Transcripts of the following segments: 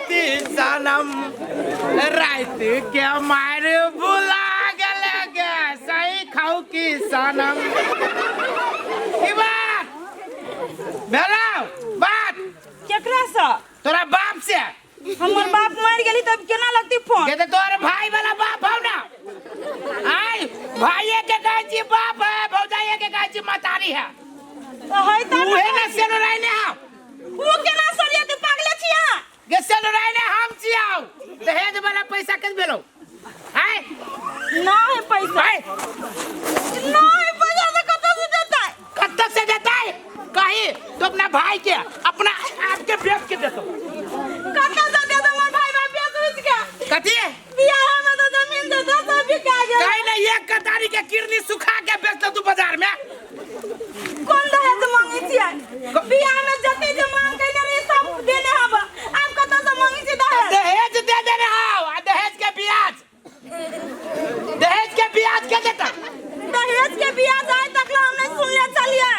खाती सनम रात के मार बुला गले गे सही खाऊ की सनम की बात भेलाओ बात केकरा से तोरा बाप से हमर बाप मर गेली तब केना लगती फोन के तोर भाई वाला बाप हो ना आई भाई के कहै छी बाप है भौजाई के कहै छी मतारी है तो है त उहे ना सेलुराई ने हम वो केना सरिया तू पागले छी यहां गे सेलुराई ने हम छियाउ दहेज वाला पैसा के भेलो आय ना है पैसा ना है पैसा से कत से देता है कहीं तो अपना भाई के अपना आपके बेच के देतो कत से दे दो मोर भाई बाप बेच उस के कथी बियाह में तो जमीन दे दो सब बिका गया कहीं ना एक कतारी के किडनी सुखा के बेच दो तू बाजार में कौन दहेज मांगी छी बियाह में जते जे मांग के रे सब देने हब आप कत से मांगी छी दहेज दे देने हो दहेज के ब्याज के देता दहेज के ब्याज आए तक हम नहीं सुनले चलिए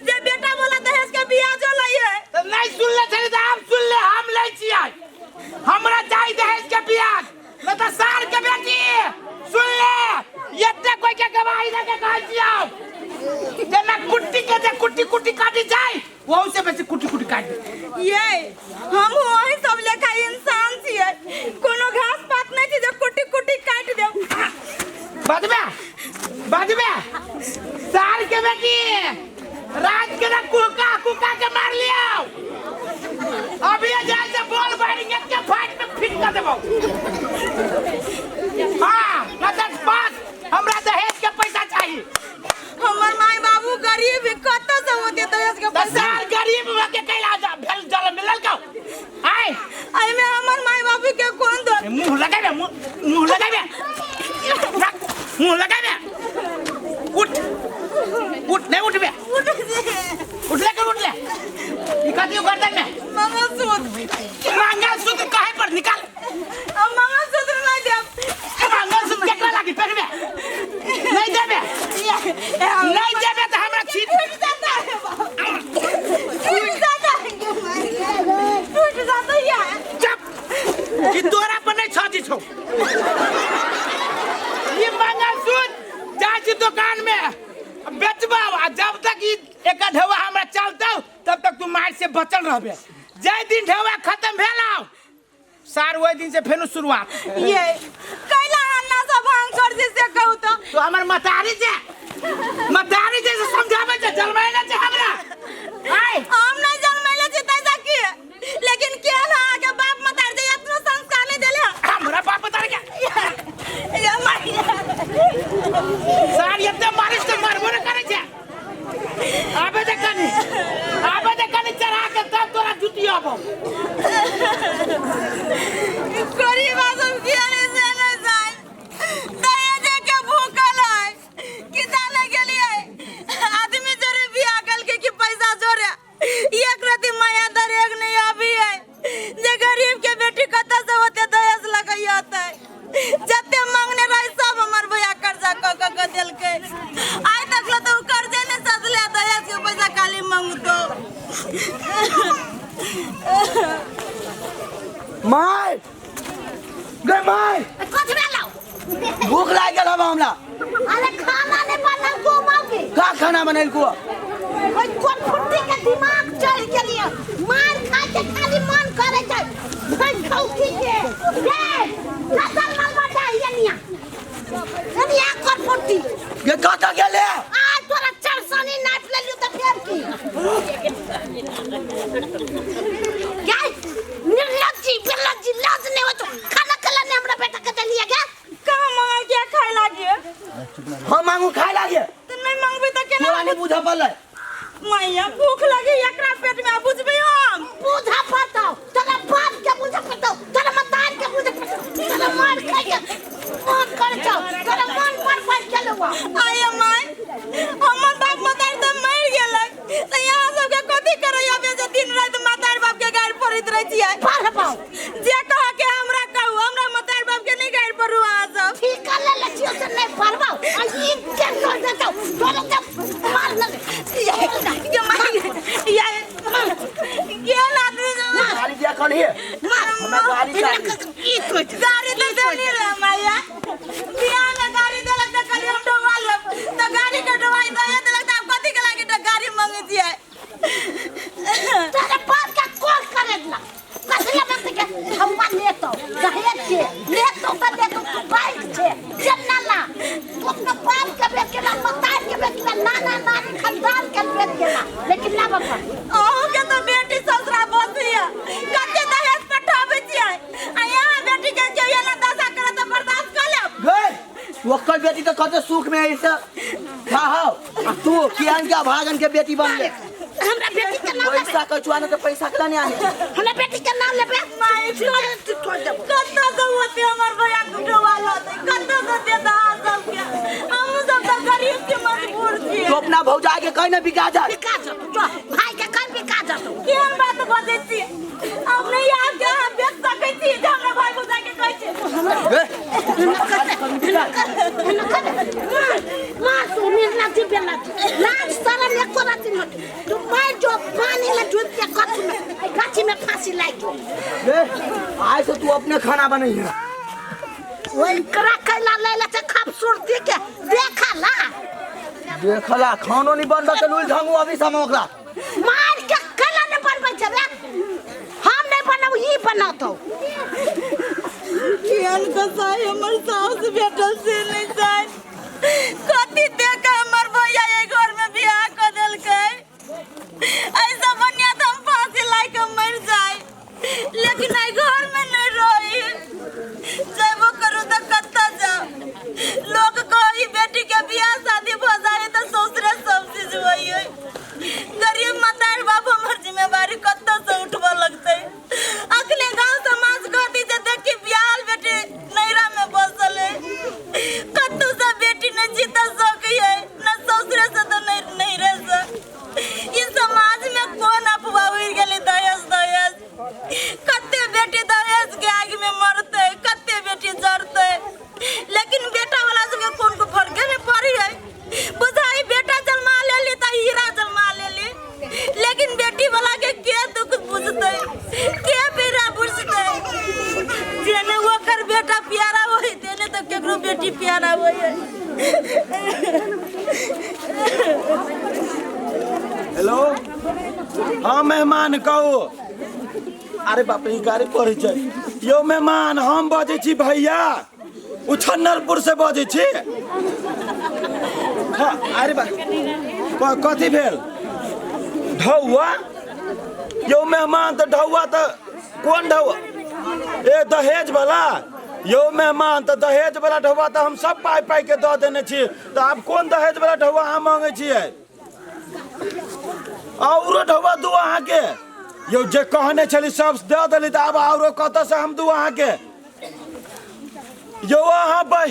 जे बेटा बोला दहेज के ब्याज लइए तो नहीं सुनले चली तो हम सुन ले हम ले छियै हमरा चाहिए दहेज के ब्याज न तो सार के बेटी सुन ले एते कोई के गवाही दे के कहै छियै जेना कुट्टी के जे कुट्टी काटी जाए वो से बेसी कुट्टी काट दे ये हम वही सब लेखा इंसान छियै कोनो घास पात नहीं छी जे कुट्टी काट दे बदबे सार के बेटी रात के ना कुका के मार लियो अभी जाए से बॉल बैटिंग के फाइट में फिट कर देबो हां मतलब पास हमरा दहेज के पैसा चाहिए हमर माई बाबू गरीब कत से होते दहेज के पैसा सार गरीब के कैला जा भेल जल मिलल का आय आई में हमर माई बाबू के कौन दो मुंह लगाबे मुंह लगाबे उठ नहीं उठ बे उठ ले ई कतियो कर दे मंगलसूत्र काहे पर निकाल अब मंगलसूत्र नहीं दे मंगलसूत्र केकरा लागी पहनबे नहीं देबे तो हमरा छीट जाता है चुप ई तोरा पर नहीं छाती छौ ये मंगलसूत्र जाची दुकान में बेचबा जब तक ई एक ढेवा हमरा चलतौ तब तक तू मार से बचल रहबे जय दिन ढेवा खत्म भेलाउ सार ओइ दिन से फेनु शुरुआत ये कैला अन्ना सब भांग कर जैसे कहू तो हमर मतारी से समझावे छै जलमैला छै हमरा आय हम नहीं जन्मैले छी तैसा की लेकिन के ना के बाप मतार जे इतना संस्कार नहीं देले हमरा बाप मतार के ये मारी सार एते मारिस के मारबो न करे छै आबे दे कनी चढ़ा के तब तोरा जुती आबो गरीब आदम किया नहीं जाने जाए दहेज के भूखल है कि जाने के लिए आदमी जरे बियाह कल के पैसा जोरे एक रति माया दरेग नहीं अभी है जे गरीब के बेटी कत से होते दहेज लगई होते जते मांगने रही सब हमर भैया कर्जा क देल के आइ तक ल तो कर्जे ने सदले दहेज के पैसा खाली मांगतो माय गे माय कुछ ना लाओ भूख लाग गेल अब हमरा अरे खाना नहीं बनल को मांगे का खाना बनल को कोई कोन फुट्टी के दिमाग चढ़ के लिए मार खा के खाली मन करे छै भाई खौकी के फसल माल बटा यनिया यनिया कोन फुट्टी ये कत गेले आज तोरा चरसनी नाप ले लियो त फेर की क्या निर्लज्जी लाज नहीं हो तो खाना कला ने हमरा बेटा के दिया क्या कहां मांगा के खाए लागे हम मांगू खाए लागे त नहीं मांगबे त केना केला नहीं बुझा पड़ले मैया भूख लगी एकरा पेट में बुझबे हम बुझा पड़ताओ तोरा बाप के बुझा पड़ताओ तोरा मतार के बुझा पड़ताओ तोरा मार खाए के मन कर जाओ तोरा मन पर फाड़ के लवा आय माय हमर बाप मतार त मर गेलै त यहां सब के कथि करे आबे जे दिन रात मतार बाप के गाड़ पड़ित रह छियै पढ़ पाओ जे कह के हमरा कहू हमरा मतार बाप के नहीं गाड़ पड़ू आ सब ठीक कर ले लछियो से नहीं पढ़वाओ आ ई के कर देतो तोरा के मार लगे ये माय ये आदमी खाली दिया कौन है गाड़ी तो देनी रे मैया बियाह में गाड़ी देलक त कली हम डोवा लेब त गाड़ी के डोवाई दे देलक त कथि के लागी त गाड़ी मांगे दिए तेरे बाप का कॉल करे ना कसले मत के हम मान लेतो दहेज के लेतो त देखो तू बाइक छे जन्नला तू अपना बाप के बेट के ना मतार के बेट के नाना नानी खानदान के बेट के ना लेकिन ना बाबा ओहो के तो बेटी ससुरा बसिया कते दहेज पठावे छिए आ यहाँ बेटी के जइया ना दशा करे त बर्दाश्त कर लेब गए ओकर बेटी तो कते सुख में ऐसे खाओ तू कियान के भागन के बेटी बन ले हमरा बेटी के नाम पैसा कचुआने तो पैसा कला नहीं आने हमरा बेटी के नाम लेबे माई छोड़ दे कत्ता से होते हमर भैया गुडवा लाते कत्ता से देता सब के हम सब तो गरीब के मजबूर छी तो अपना भौजा के कहीं ना बिका जा बिका जा तू जो भाई के कर बिका जा तू केहन बात बजै छी हम नहीं याद के हम बेच सकै छी जे हमरा भाई भौजा के कहै छी मां तू निर्णय दी बेला लाज शरम एको राती मत तू मैं जो पानी में डूब के कच्ची में गाछी में फांसी लागी आज से तू अपने खाना बनाई है वही करा कैला लेला से खूबसूरती के देखला देखला खानो नहीं बनबा के लुल ढंगू अभी समोकला मार के कैला ने बनबै छै रे हम नहीं बनाऊ ई बनातो केहन कसाई हमर सास बेटल से नहीं जाय कथि देख हमर भैया ए घर में बियाह क देलकै ऐसा बनिया त हम फांसी लाई के मर जाय लेकिन आई घर में नहीं रही जब करू त कत्ता जा लोग कही बेटी के बियाह शादी भ जाए त ससुरे सब चीज होई गरीब मतार बाप हमर जिम्मेवारी कत्ता से उठवा लगतै अखने गांव समाज कहती जे देखी बियाह बेटी नैरा में बसल है कत्तो से बेटी न जीता सकै न ससुरे से त नहीं रह सक इस समाज में कौन अफवाह उड़ गेलै दहेज दहेज कत्ते बेटी दहेज के आग में मरते कत्ते बेटी जरते लेकिन बेटा वाला सबके कौन को फर्क नहीं पड़ी है बुझाई बेटा जन्मा लेली त हीरा जन्मा लेली लेकिन बेटी वाला के दुख बुझते के बेरा बुझते जेने ओकर बेटा प्यारा होई तेने तो केकरो बेटी प्यारा होई हेलो हाँ मेहमान कहो अरे बाप रे गाड़ी पड़े छै यो मेहमान हम बजे छी भैया उछन्नरपुर से बजे छी हाँ अरे बा कथी भेल ढौआ यो मेहमान तो ढौआ तो कौन ढौआ ए दहेज वाला यो मेहमान तो दहेज वाला ढौआ तो हम सब पाई पाई के दे देने छी तो आप कौन दहेज वाला ढौआ हम मांगे छियै औरो ढौआ दू अहाँ के यो जे कहने छली सब दे देली तो अब औरो कत से हम दू अहाँ के यो अहाँ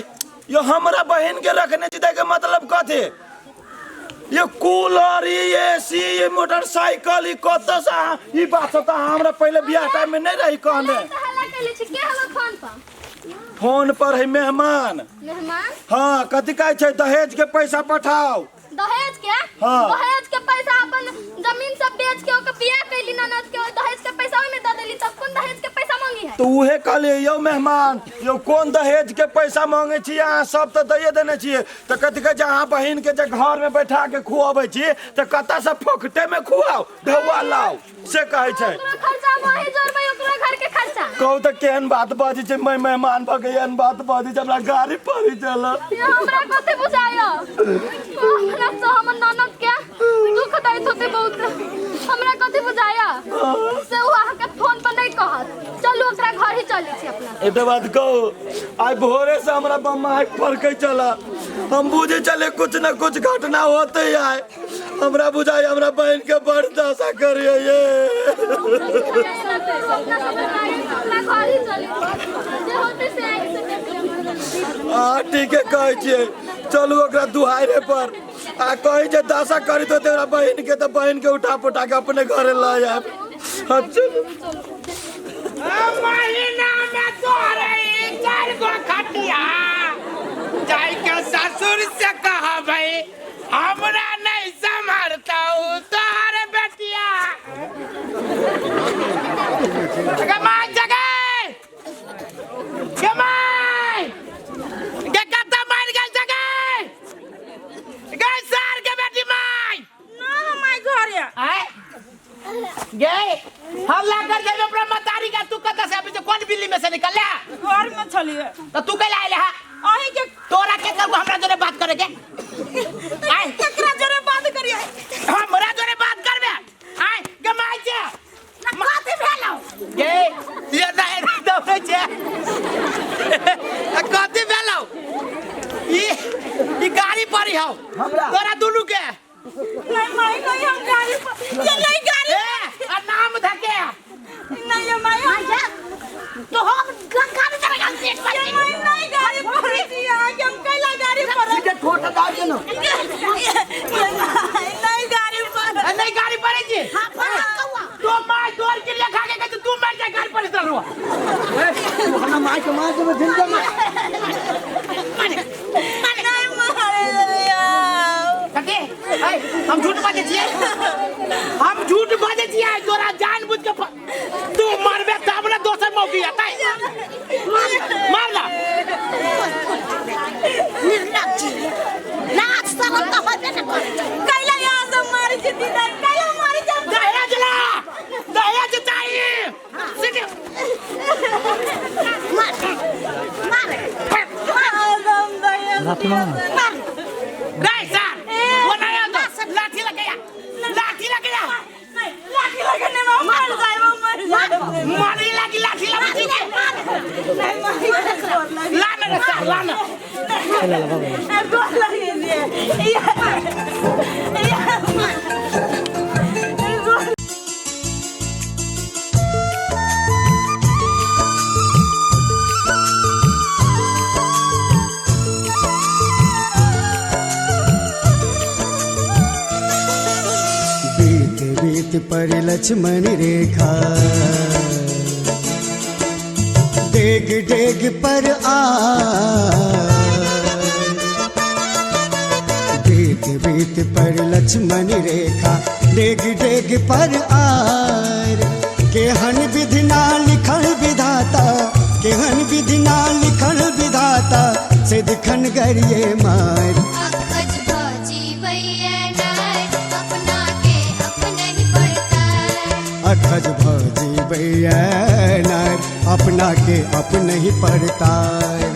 यो हमरा बहन के रखने छी के मतलब कथी ये कूलर एसी ये मोटरसाइकिल ये कत से ई बात सब हमरा पहले बियाह टाइम में नहीं रही कहने फोन पर है मेहमान हाँ कथी कहै छै दहेज के पैसा पठाओ दहेज के हाँ। दहेज के पैसा अपन जमीन सब बेच के ओके बियाह कैली ननद के दहेज के पैसा ओमे दे देली तब कौन दहेज के पैसा मांगी है तो उहे कहलिए यो मेहमान यो कौन दहेज के पैसा मांगे छी अहाँ सब तो दे देने छियै तो कथी कहै छै अहाँ बहिन के जे घर में बैठा के खुआबै छी तो कतऽ से फोकटे में खुआओ ढौआ लाओ से कहै छै ओकरा खर्चा वही जोरबै ओकरा घर के खर्चा कहू तो केहन बात बाजी छै मैं मेहमान भ के एहन बात बाजी छै हमरा गाड़ी पड़ी चल ये हमरा कते बुझायो हमरा तो हमर ननद के दुख दैत होते बहुत हमरा कते बुझाया से वो अहाँ के फोन पर नहीं कहत चलू ओकरा घर ही चली छी अपना एते बात कहू आई भोरे से हमरा बम्मा पर के चला हम बुझे चले कुछ न कुछ घटना होते आए हमरा बुझाई हमरा बहन के बड़ दशा करिए ये अपना घर ही चली जे होते से आइ से हाँ ठीक है कहै छियै चलू ओकरा दुहारे पर आ कही जे दशा करी तो तेरा बहन के तो बहन के उठा पुठा के अपने घरे ला आब हाँ चलू महीना में तोरे 4 गो खटिया जाई के ससुर से कहबै हमरा नहीं संभालता तोहर बेटिया जगह हल्ला कर दे अपना मतारी का। तू कत से अभी कौन बिल्ली में से निकल ले? घर में चलिए तो तू कैला आइले हा? अही के तोरा के कर हमरा जोरे बात करे के? आय केकरा जोरे बात करिए? हमरा जोरे बात करबे? आय गमाई छे ना कथी भेलौ? ये ना दौड़े छे। कथी भेलौ? ई गाड़ी परी हौ तोरा दुनु के। नहीं माई नहीं हम गाड़ी पर ये नहीं गाड़ी आ नाम धके नहीं ये माई आजा तो हम गंगा में चले गए पेट पर। ये माई नहीं गाड़ी पर जी आगे हम कैला गाड़ी पर टिकट फोटो डाल देना। नहीं गाड़ी पर नहीं गाड़ी परी जी। हां कौवा तो माय तोर के लिए खा के कहते तू मर जा गाड़ी पर चल रहा। हम मार के जिंदा में नहीं मारे लिया कटे हम झूठ बाजे छिए। हम झूठ बाजे छिए तोरा जानबूझ के तू मरबे तब ना दोसर मौकी आता है। मारना निर्लज्ज लाज शरम तो होबे न करे। कैला यहां से मारे जी दीदा कैला मारे जा दहेज ला दहेज चाहिए। सीधे मार मार आदम दया मार नहीं सर वो नहीं आता। लाठी लगे या लाठी लगे या नहीं लाठी लगने में मर जाए वो मर जाए मारी लगी लाठी लगी ठीक है। नहीं मार लाना रे सर लाना गोर लगे दिए बीत बीत पर लक्ष्मण रेखा डेग डेग पर आ बीत बीत पर लक्ष्मण रेखा डेग डेग पर आर केहन विधि ना लिखल विधाता केहन विधि ना लिखल विधाता से दिखन गरिए मार अखज भौजी भैया नार अपना के अपने ही पड़ता अखज भौजी भैया नार अपना के अपने ही पड़तार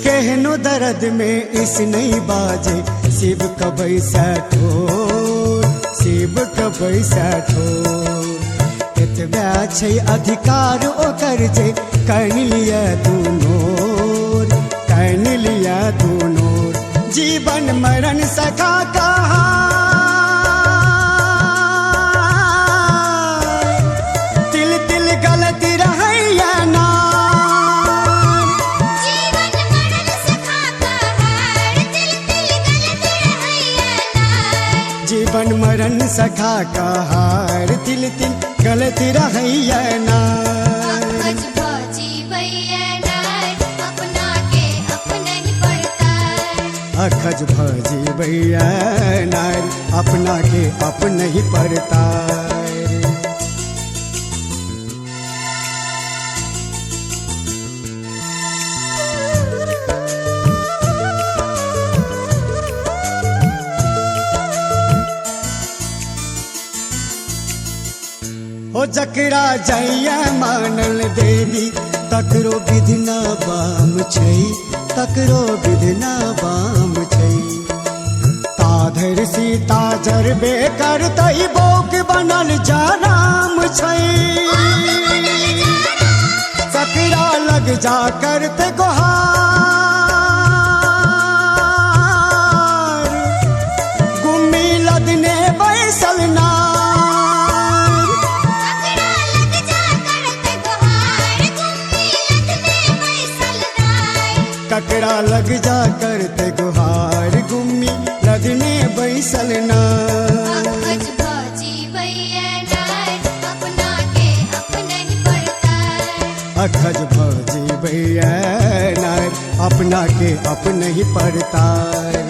केहनो दर्द में इस नहीं बाजे शिव कबई ठोर शिव कबई ठोर एतबा छै अधिकार ओकर जे कन लिया दूनोर कन लिया दूनोर जीवन मरण सखा कहा तिल तिल गलत रहैया ना जीवन मरण सखा कहार दिल दिल गलत रहैया नार जीवन मरण सखा का हार तिल तिल गलत रहैया नार अखज भौजी भैया नार अपना के अपने ही पड़ता अखज भौजी भैया नार अपना के अपने ही पड़तार हो जकरा जैया मानल देवी तकरो विधना बाम छै तकरो विधना बाम छै ताधर सीता जरबे करतै बोक बनल जा राम छै सकरा लग जा करते गोहार गुम्मी लदने बैसल नार अकड़ा लग जा करते गुहार गुम्मी लदने बैसल नार ककड़ा लग जा करते गुहार गुम्मी लदने बैसल नार अखज भौजी भैया नार अपना के अपने ही पड़ता अखज भौजी भैया के अपने ही परतार।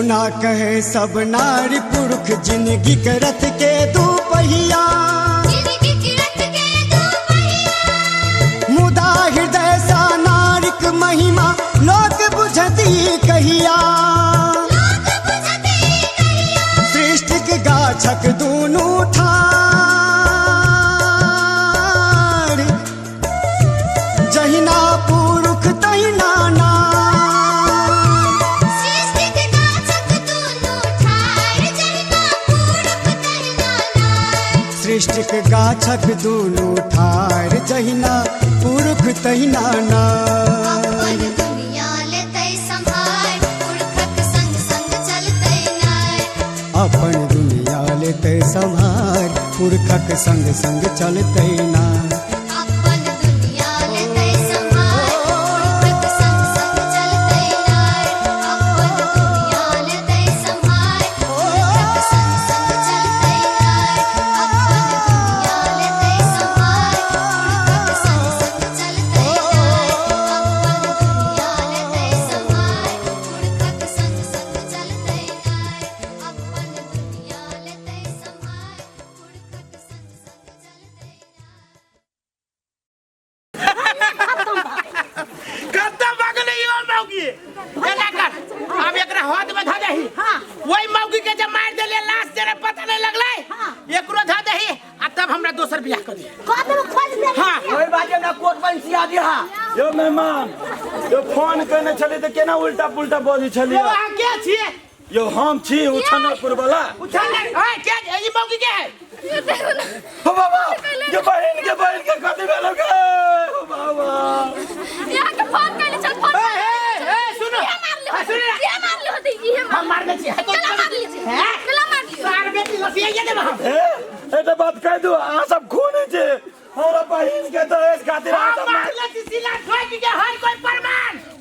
ना कहे सब नारी पुरुष जिंदगी के रथ के दो पहिया, मुदा हृदय सा नारिक महिमा लोक बुझती कहिया। सृष्टि के गाछक दूनू ठार, जहिना पुरुष तहिना सृष्टिक गाछक दूनू ठार, जहिना पुरुष तहिना नार। दुनिया लेते संभार पुरखक संग संग चलते नार। अपन दुनिया लेते संभार पुरखक संग संग चलते नार। अपन दुनिया लेते संभार पुरखक संग संग चलते नार। अपन दुनिया लेते संभार पुरखक संग संग चलते नार। अपन दुनिया लेते संभार पुरखक संग संग चलते नार। अपन दुनिया लेते संभार पुरखक संग संग चलते नार। अपन दुनिया लेते संभार पुरखक संग संग चलते कत्ता बगल यो मौगी एला कर अब एकरा हाथ में धा दही। वही मौगी के जब मार देले लाश तेरे पता नहीं लगले एकरो धा दही आ तब हमरा दोसर बियाह कर दे। कदम खोज दे। हां ओए बाजे ना कोट बंसिया दिहा। यो मेहमान यो फोन करने छली तो केना उल्टा पुल्टा बोली छली। यो आ के छिए यो हम छी उछनपुर वाला। उछाले ओए के ई मौगी के है हो बाबा ये बहन के कथि भेलो गे। हो बाबा यहाँ के फोन कैले चल फोन ए सुनो सुन ये मार लो होती ये हम मार दे छी केला मार लीजिए हैं केला मार लियो सार बेटी लसिया ये दे हम ए एटा बात कह दो आ सब खून छे हमरा बहन के दहेज खातिर आ सब मार ले छी सिला ठोक के हर कोई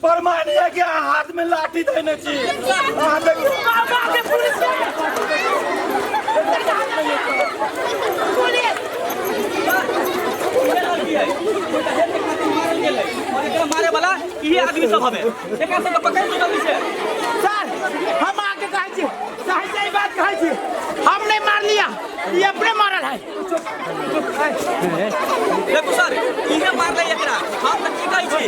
प्रमाण है कि हाथ में लाठी देने छी। आ देखिए बाबा के पुलिस मारे वाला ये आदमी सब हवे एकरा सब पकड़ के जल्दी से। सर हम आके कहै छी सही सही बात कहै छी हम नहीं मार लिया ये अपने मारल है। देखो सर इहे मार ले एकरा हम त की कहै छी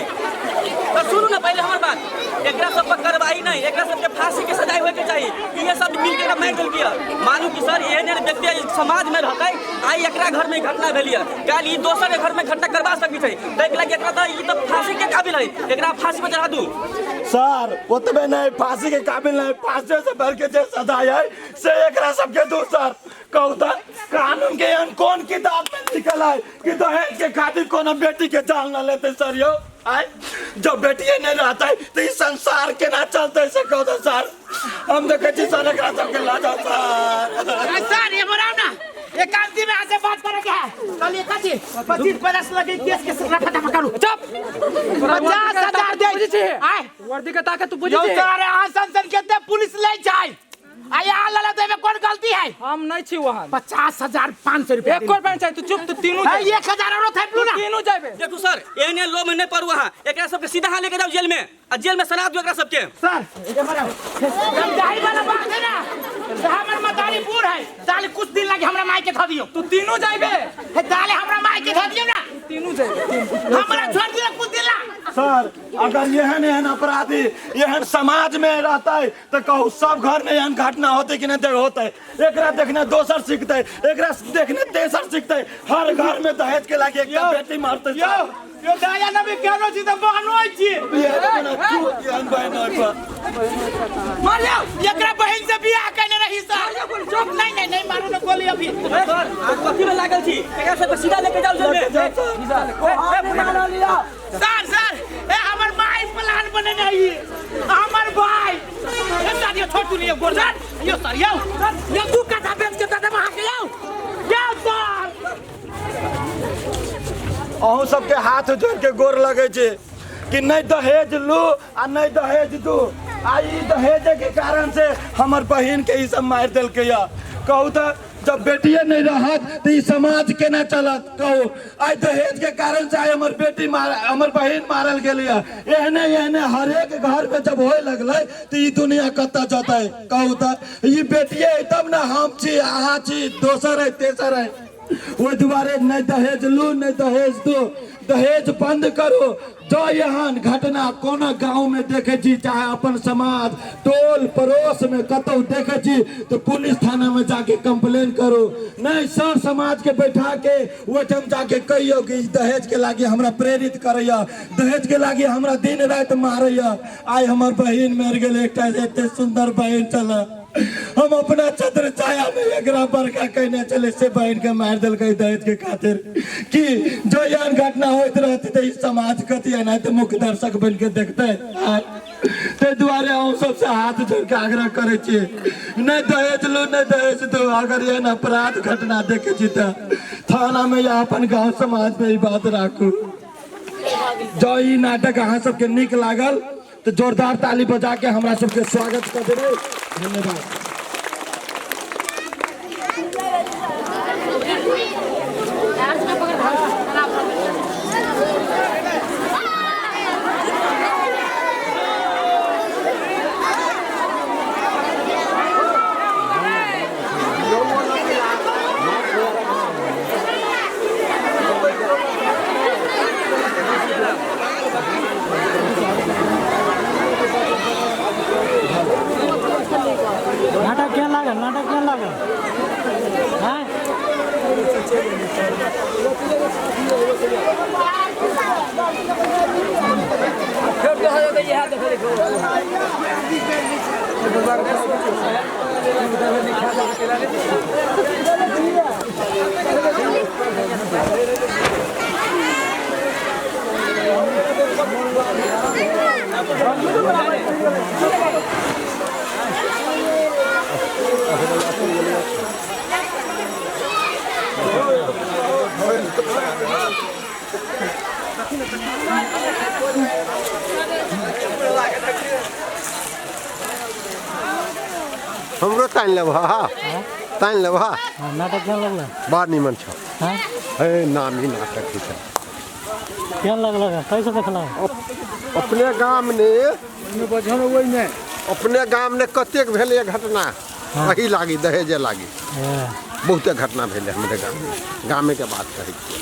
तो सुनू ना पहले हमर बात एकरा सब पर कार्रवाई नहीं एकरा सब के फांसी के सजा होय के चाहिए। ये सब मिल के मार देल किया मालूम कि सर एहन व्यक्ति समाज में रहतै आई एकरा घर में घटना भेलिया काल ई दोसर के घर में घटना करवा सकै छै देख लाग एकरा त ई त फांसी के काबिल है एकरा फांसी पे चढ़ा दू। सर ओतबे नहीं फांसी के काबिल नहीं फांसी से भर के जे सजा है से एकरा सब के दो सर। कहू त कानून के अन कौन किताब में लिखल है कि दहेज के खातिर कोनो बेटी के जान न लेते सर। यो आय जब बेटी नहीं रहता है तो इस संसार के ना चलते से कहो तो सर हम तो कच्ची सर एकरा सब के ला जाओ सर ये बोलाओ ना एकांती में आसे बात करे क्या है कल ये कथी 25 लगे केस के सजा पता करू चुप 50,000 दे आय वर्दी के ताकत तू बुझी जो सारे आसन केते पुलिस ले जाए आया लला देवे कौन गलती है हम नहीं छी वहां 50,500 रुपया एक कोई पैन चाहिए तू चुप तू तीनों है 1,000 और थे ना तीनों जाबे। देखो सर एने लो में नहीं पर वहां एकरा सब के सीधा हां लेके जाओ जेल में आ जेल में सराद दो एकरा सब के। सर ये बनाओ हम जाई वाला बात है ना हमर मतारी पूर है ताले कुछ दिन लगे हमरा माई के ध दियो तू तीनों जाबे है ताले हमरा माई के ध दियो ना तीनों जाबे हमरा छोड़ दियो कुछ दिन ला। सर अगर यहन एहन अपराधी यहन समाज में रहता है तो कहू सब घर में एहन घटना होते कि नहीं होता है एकरा देखने दोसर सीखते एकरा देखने तेसर सीखते हर घर में दहेज के लागे एक बेटी मारते यो दाया नबी केनो छी त बहनो छी मार लो एकरा बहन से बियाह करने रही सर चुप नहीं मारो ना गोली अभी सर कथि में लागल छी एकरा सब के सीधा लेके जाओ जेल में। सर ए हमर भाई प्लान बने नहीं हमर भाई ए सर ये छोटू नहीं गोरदान यो सर यो तू कथा बेच के दादा वहां के अहूँ सबके हाथ जोड़ के गोर लगे छे कि नहीं दहेज लू आ नहीं दहेज दू। आ ई दहेज के कारण से हमर बहन के ई सब मार दिल के या। कहू तो जब बेटिए नहीं रहत तो ई समाज केना चलत। कहू आई दहेज के कारण से आई हमर बहन मारल गेल या। एहने एहने हर एक घर में जब होए लगले तो ई दुनिया कत्ता जतै। कहू तो ई बेटिए तब ना हम छी अहाँ छी दोसर है तेसर है। वो दुआरे नहीं दहेज लू नहीं दहेज दो। दहेज बंद करो। जो यहाँ घटना कोनो गांव में देखे छी चाहे अपन समाज टोल पड़ोस में कतौ देखे छी तो पुलिस थाना में जाके कंप्लेन करो। नहीं सर समाज के बैठा के ओठम जाके कहियो कि दहेज के लागी हमरा प्रेरित करैया, दहेज के लागी हमरा दिन रात मारैया। आई हमर बहन मर गेल, एकटा एते सुंदर बहन चला। हम अपना छत्र छाया में एकरा बड़का कहने चले से बहन के मार दिल दहेज के खातिर कि जो यहाँ घटना होत रहती तो समाज कति है नहीं तो मुख्य दर्शक बन के देखते। ते दुआरे हम सबसे हाथ जोड़ के आग्रह करे छी नहीं दहेज लो नहीं दहेज दो। अगर यह अपराध घटना देखे छी तो थाना में या अपन गाँव समाज में ई बात राखू। जो ई नाटक अहाँ सबके निक लागल तो जोरदार ताली बजा के हमरा सबके स्वागत कर देबै। धन्यवाद। नाटक क्या लगा हाँ? हमरो तान लेब हाँ तान लेब हाँ। नाटक क्या लगला बड़ निमन छ। हाँ है नामी नाटक की छ। क्या लगला कैसे देखला अपने गाम ने अपने गाम ने कतेक भेले घटना वही लागी दहेजे लागी बहुते घटना भेले हमरे गाम में। गामे के बात करै छी।